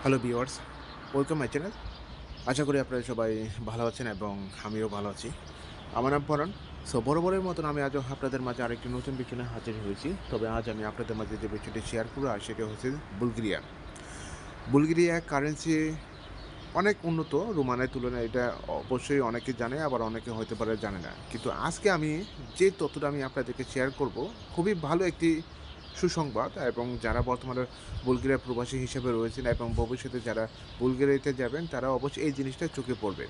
Hello viewers, welcome my channel. আশা করি আপনারা সবাই ভালো আছেন এবং আমিও ভালো আছি। আমার নাম পরাণ। বরাবরের মতন আমি আজও আপনাদের মাঝে আরেকটি নতুন বিষয় নিয়ে হাজির হয়েছি। তবে আজ আমি আপনাদের মাঝে যে বিষয়টি শেয়ার করব আর সেটি হচ্ছে বুলগেরিয়া। বুলগেরিয়া কারেন্সি অনেক উন্নত রোমানের তুলনায়, এটা অবশ্যই অনেকে জানে, আবার অনেকে হতে পারে জানে না। কিন্তু আজকে আমি যে তথ্যটা আমি আপনাদেরকে শেয়ার করব, খুবই ভালো একটি সুসংবাদ। এবং যারা বর্তমানে বুলগেরিয়া প্রবাসী হিসেবে রয়েছেন এবং ভবিষ্যতে যারা বুলগেরিয়াতে যাবেন, তারা অবশ্যই এই জিনিসটা চোখে পড়বে।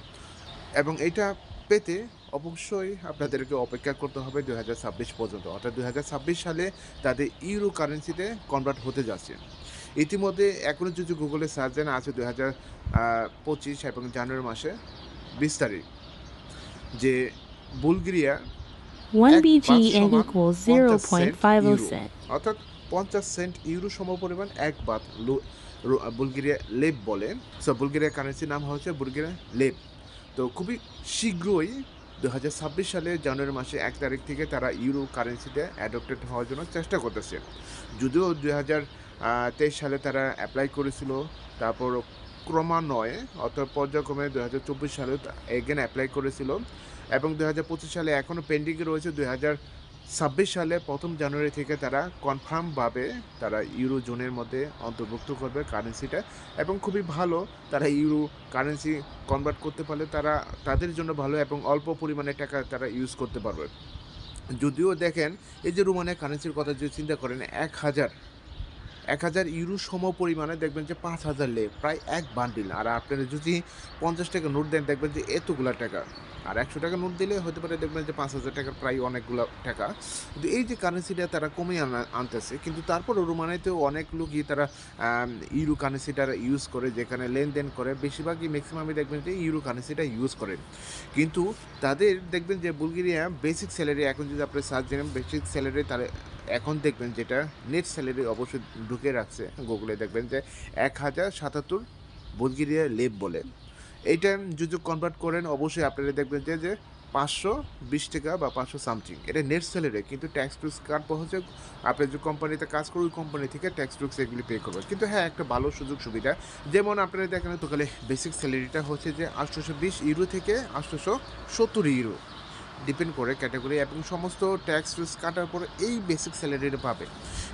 এবং এইটা পেতে অবশ্যই আপনাদেরকে অপেক্ষা করতে হবে 2026 পর্যন্ত। অর্থাৎ 2026 সালে তাদের ইউরো কারেন্সিতে কনভার্ট হতে যাচ্ছে। ইতিমধ্যে এখনও যদি গুগলে সার্চ দেন, আছে 2025 এবং জানুয়ারি মাসে 20 তারিখ, যে বুলগেরিয়া 1 এক বাত BGN সমান equals 50 সেন্ট 0.50 ইউরো। cent. অর্থাৎ 50 সেন্ট ইউরো সমপরিমাণ এক বাত বুলগেরিয়া লেব বলে। বুলগেরিয়া কারেন্সির নাম হচ্ছে বুলগেরিয়া লেব। তো খুবই শীঘ্রই 2026 সালে জানুয়ারি মাসে 1 তারিখ থেকে তারা ইউরো কারেন্সিতে অ্যাডপ্টেড হওয়ার জন্য চেষ্টা করতেছে। যদিও 2023 সালে তারা অ্যাপ্লাই করেছিল, তারপর ক্রমান্বয়ে অর্থাৎ পর্যায়ক্রমে 2024 সালে এগেন অ্যাপ্লাই করেছিল, এবং 2025 সালে এখনও পেন্ডিংয়ে রয়েছে। 2026 সালে 1 জানুয়ারি থেকে তারা কনফার্মভাবে তারা ইউরো জোনের মধ্যে অন্তর্ভুক্ত করবে কারেন্সিটা। এবং খুবই ভালো, তারা ইউরো কারেন্সি কনভার্ট করতে পারলে তারা তাদের জন্য ভালো, এবং অল্প পরিমাণে টাকা তারা ইউজ করতে পারবে। যদিও দেখেন, এই যে রোমানিয়া কারেন্সির কথা যদি চিন্তা করেন, 1,000 ইউরো সম পরিমাণে দেখবেন যে 5,000 লে, প্রায় এক বান্ডিল। আর আপনারা যদি 50 টাকা নোট দেন, দেখবেন যে এতগুলা টাকা। আর 100 টাকা নোট দিলে হতে পারে দেখবেন যে 5,000 টাকার প্রায় অনেকগুলো টাকা। কিন্তু এই যে কারেন্সিটা তারা কমিয়ে আনতেছে, কিন্তু তারপরও রোমানিয়াতেও অনেক লোকই তারা ইউরো কারেন্সিটা ইউজ করে, যেখানে লেনদেন করে বেশিরভাগই ম্যাক্সিমামই দেখবেন যে ইউরো কারেন্সিটা ইউজ করে। কিন্তু তাদের দেখবেন যে বুলগেরিয়া বেসিক স্যালারি, এখন যদি আপনি সার্চ দেন বেসিক স্যালারি, তারা এখন দেখবেন যেটা নেট স্যালারি অবশ্যই ঢুকে রাখছে গুগলে, দেখবেন যে 1,077 বুলগেরিয়া লেব বলে। এইটা যদি কনভার্ট করেন, অবশ্যই আপনারা দেখবেন যে 520 টাকা বা 500 সামথিং, এটা নেট স্যালারি। কিন্তু ট্যাক্স টুক্স কাটবো হচ্ছে, আপনি যে কোম্পানিতে কাজ করেন ওই কোম্পানি থেকে ট্যাক্স টুক্স এগুলি পে করবেন। কিন্তু হ্যাঁ, একটা ভালো সুযোগ সুবিধা, যেমন আপনারা দেখেন তো খালি বেসিক স্যালারিটা হচ্ছে যে 820 ইউরো থেকে 870 ইউরো, ডিপেন্ড করে ক্যাটাগরি, এবং সমস্ত ট্যাক্স টুক্স কাটার পরে এই বেসিক স্যালারিটা পাবে।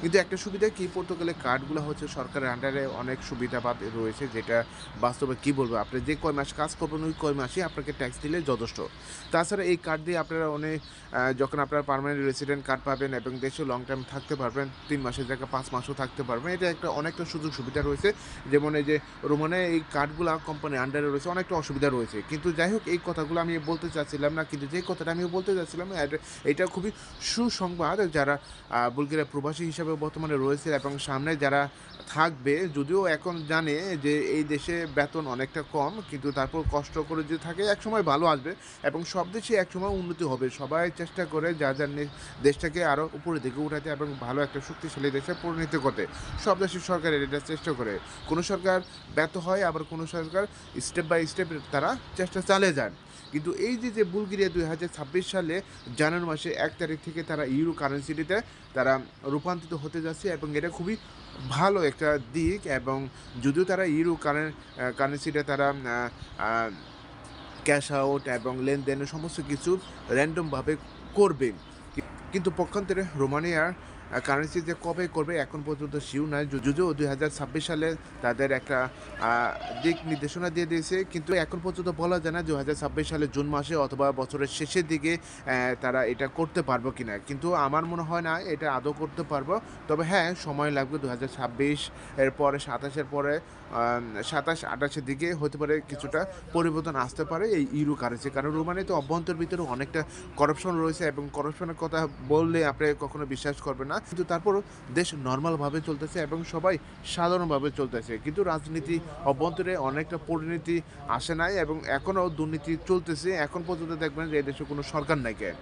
কিন্তু একটা সুবিধা কি, পর্তুগালে কার্ডগুলো হচ্ছে সরকারের আন্ডারে অনেক সুবিধা রয়েছে, যেটা বাস্তবে কি বলবো, আপনি যে কয় মাস কাজ করবেন ওই কয় মাসই আপনাকে ট্যাক্স দিলে যথেষ্ট। তাছাড়া এই কার্ড দিয়ে আপনারা অনেক, যখন আপনারা পার্মানেন্ট রেসিডেন্ট কার্ড পাবেন এবং দেশে লং টাইম থাকতে পারবেন, 3 মাসের জায়গায় 5 মাসও থাকতে পারবেন। এটা একটা অনেকটা সুযোগ সুবিধা রয়েছে। যেমন এই যে রোমানে এই কার্ডগুলো কোম্পানির আন্ডারে রয়েছে, অনেকটা অসুবিধা রয়েছে। কিন্তু যাই হোক, এই কথাগুলো আমি বলতে চাচ্ছিলাম না, কিন্তু যে কথাটা আমি বলতে চাচ্ছিলাম, এটা খুবই সুসংবাদ যারা বুলগেরিয়া প্রবাসী হিসাবে বর্তমানে রয়েছে এবং সামনে যারা থাকবে। যদিও এখন জানে যে এই দেশে বেতন অনেকটা কম, কিন্তু তারপর কষ্ট করে যদি থাকে একসময় ভালো আসবে, এবং সব দেশে একসময় উন্নতি হবে। সবাই চেষ্টা করে যার দেশটাকে আরও উপরের দিকে উঠাতে এবং ভালো একটা শক্তিশালী দেশে পরিণত করতে। সব দেশের সরকার এটা চেষ্টা করে। কোনো সরকার ব্যর্থ হয়, আবার কোনো সরকার স্টেপ বাই স্টেপ তারা চেষ্টা চালিয়ে যান। কিন্তু এই যে বুলগেরিয়া 2026 সালে জানুয়ারি মাসে 1 তারিখ থেকে তারা ইউরো কারেন্সিটিতে তারা রূপান্তরিত হতে যাচ্ছে, এবং এটা খুবই ভালো একটা দিক। এবং যদিও তারা ইউরো কারেন্সিটা তারা ক্যাশ আউট এবং লেনদেনের সমস্ত কিছু র্যান্ডমভাবে করবে, কিন্তু পক্ষান্তরে রোমানিয়ার কারেন্সি যে কবে করবে এখন পর্যন্ত শিওর নয়। যদিও 2026 সালে তাদের একটা দিক নির্দেশনা দিয়ে দিয়েছে, কিন্তু এখন পর্যন্ত বলা যায় না 2026 সালে জুন মাসে অথবা বছরের শেষের দিকে তারা এটা করতে পারবো কি না। কিন্তু আমার মনে হয় না এটা আদৌ করতে পারবো। তবে হ্যাঁ, সময় লাগবে। 2026 এর পরে 27-এর পরে 27-28-এর দিকে হতে পারে কিছুটা পরিবর্তন আসতে পারে এই ইউরো কারেন্সি। কারণ রোমানিয়াতে অভ্যন্তর ভিতরে অনেকটা করাপশন রয়েছে, এবং করাপশনের কথা বললে আপনি কখনো বিশ্বাস করবেন না। কিন্তু তারপরও দেশ নর্মালভাবে চলতেছে এবং সবাই সাধারণভাবে চলতেছে। কিন্তু রাজনীতি অভ্যন্তরে অনেকটা পরিণতি আসে নাই, এবং এখনও দুর্নীতি চলতেছে। এখন পর্যন্ত দেখবেন যে এই দেশে কোনো সরকার নাই কেন,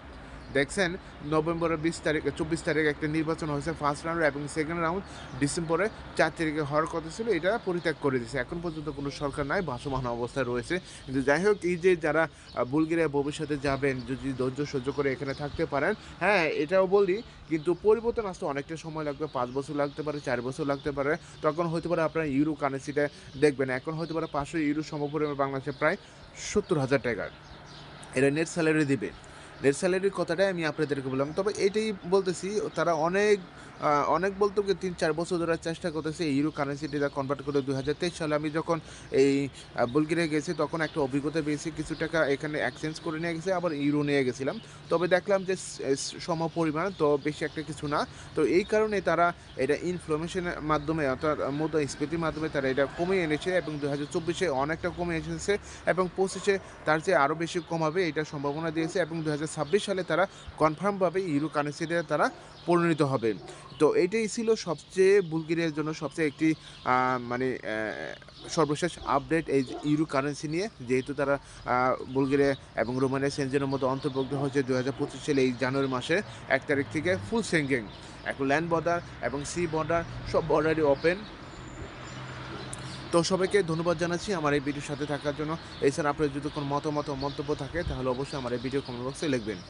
দেখছেন নভেম্বরের 24 তারিখ একটা নির্বাচন হয়েছে ফার্স্ট রাউন্ড এবং সেকেন্ড রাউন্ড ডিসেম্বরে 4 তারিখে হওয়ার কথা ছিল, এটা পরিত্যাগ করে দিয়েছে। এখন পর্যন্ত কোনো সরকার নাই, ভাসমান অবস্থায় রয়েছে। কিন্তু যাই হোক, এই যে যারা বুলগেরিয়া ভবিষ্যতে যাবেন, যদি ধৈর্য সহ্য করে এখানে থাকতে পারেন, হ্যাঁ এটাও বলি, কিন্তু পরিবর্তন আসতে অনেকটা সময় লাগবে, 5 বছর লাগতে পারে, 4 বছর লাগতে পারে। তখন হতে পারে আপনার ইউরো কারেন্সিটা দেখবেন, এখন হতে পারে 500 ইউরো সমপরিমাণ বাংলাদেশে প্রায় 70,000 টাকা। এরা নেট স্যালারি দিবে। নেট স্যালারির কথাটাই আমি আপনাদেরকে বললাম। তবে এটাই বলতেছি, তারা অনেক বলতে কি 3-4 বছর ধরে চেষ্টা করতেছে ইউরো কারেন্সিটা কনভার্ট করে। 2023 সালে আমি যখন এই বুলগেরিয়া গেছি, তখন একটা অভিজ্ঞতা পেয়েছি। কিছু টাকা এখানে এক্সচেঞ্জ করে নিয়ে গেছি, আবার ইউরো নিয়ে গেছিলাম। তবে দেখলাম যে সমপরিমাণ, তো বেশি একটা কিছু না। তো এই কারণে তারা এটা ইনফ্লেশনের মাধ্যমে, অর্থাৎ মুদ্রাস্ফীতির মাধ্যমে তারা এটা কমিয়ে এনেছে, এবং 2024-এ অনেকটা কমে এসেছে, এবং 25-এ তার চেয়ে আরও বেশি কমাবে এটা সম্ভাবনা দিয়েছে, এবং 2026 সালে তারা কনফার্মভাবে ইউরো কারেন্সিতে তারা পরিণত হবে। তো এইটাই ছিল সবচেয়ে বুলগেরিয়ার জন্য সবচেয়ে একটি মানে সর্বশেষ আপডেট এই ইউরো কারেন্সি নিয়ে, যেহেতু তারা বুলগেরিয়া এবং রোমানিয়া সেনজেনের মধ্যে অন্তর্ভুক্ত হয়েছে 2025 সালে এই জানুয়ারি মাসে 1 তারিখ থেকে ফুল সেনজেন। এখন ল্যান্ড বর্ডার এবং সি বর্ডার সব বর্ডারই ওপেন। তো সবাইকে ধন্যবাদ জানাচ্ছি আমার এই ভিডিওর সাথে থাকার জন্য। এছাড়া আপনার যদি কোনো মতামত ও মন্তব্য থাকে, তাহলে অবশ্যই আমার এই ভিডিও কমেন্ট বক্সে লিখবেন।